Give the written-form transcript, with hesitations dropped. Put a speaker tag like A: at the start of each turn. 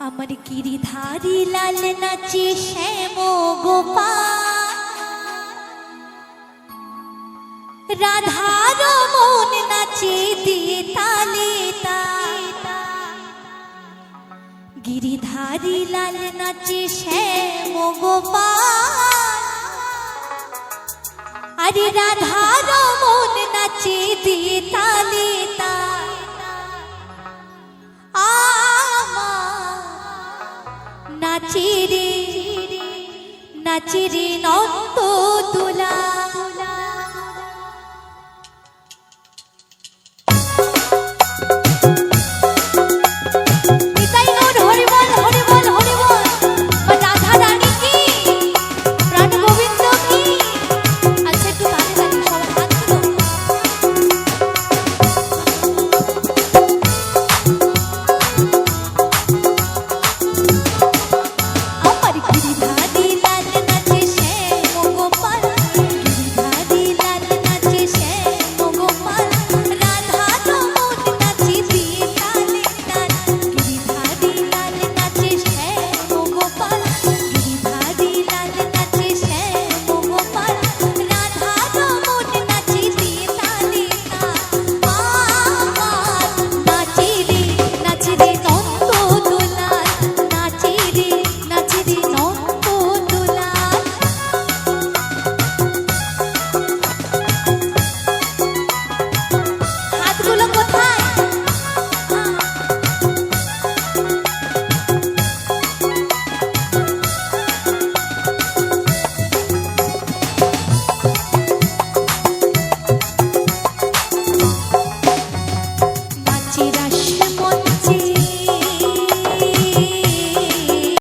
A: আমার গিরিধারী লাল নাচে শ্যাম গোপাল, রাধার মন নাচে দিয়ে তালে তাল। গিরিধারী লাল নাচে শ্যাম গোপাল, আরে রাধার মন নাচে দিয়ে তালে তাল। নাচে রে নন্দ দুলা।